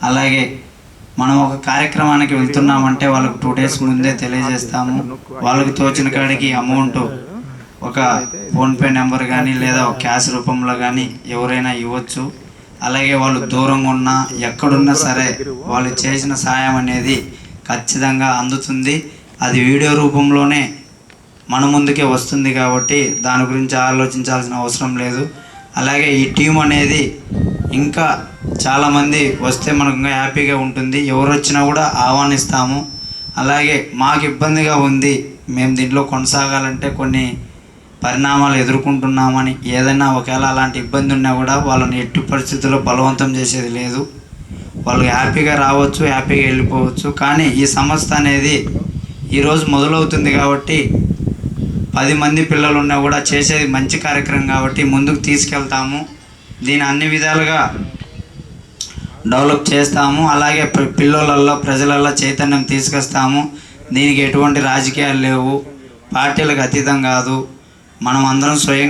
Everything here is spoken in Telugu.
అలాగే మనం ఒక కార్యక్రమానికి వెళ్తున్నామంటే వాళ్ళకు 2 days ముందే తెలియజేస్తాము. వాళ్ళకు తోచిన కాడికి అమౌంట్ ఒక ఫోన్పే నెంబర్ కానీ లేదా ఒక క్యాష్ రూపంలో కానీ ఎవరైనా ఇవ్వచ్చు. అలాగే వాళ్ళు దూరంగా ఉన్నా ఎక్కడున్నా సరే వాళ్ళు చేసిన సాయం అనేది ఖచ్చితంగా అందుతుంది. అది వీడియో రూపంలోనే మన ముందుకే వస్తుంది కాబట్టి దాని గురించి ఆలోచించాల్సిన అవసరం లేదు. అలాగే ఈ టీం అనేది ఇంకా చాలామంది వస్తే మనకు ఇంకా హ్యాపీగా ఉంటుంది. ఎవరు వచ్చినా కూడా ఆహ్వానిస్తాము. అలాగే మాకు ఇబ్బందిగా ఉంది, మేము దీంట్లో కొనసాగాలంటే కొన్ని పరిణామాలు ఎదుర్కొంటున్నామని ఏదైనా ఒకవేళ అలాంటి ఇబ్బంది ఉన్నా కూడా వాళ్ళని ఎట్టి పరిస్థితుల్లో బలవంతం చేసేది లేదు. వాళ్ళు హ్యాపీగా రావచ్చు, హ్యాపీగా వెళ్ళిపోవచ్చు. కానీ ఈ సంస్థ అనేది ఈరోజు మొదలవుతుంది కాబట్టి 10 మంది పిల్లలు ఉన్నా కూడా చేసేది మంచి కార్యక్రమం కాబట్టి ముందుకు తీసుకెళ్తాము. దీన్ని అన్ని విధాలుగా డెవలప్ చేస్తాము. అలాగే పిల్లలలో ప్రజలలో చైతన్యం తీసుకొస్తాము. దీనికి ఎటువంటి రాజకీయాలు లేవు, పార్టీలకు అతీతం కాదు. మనం అందరం స్వయం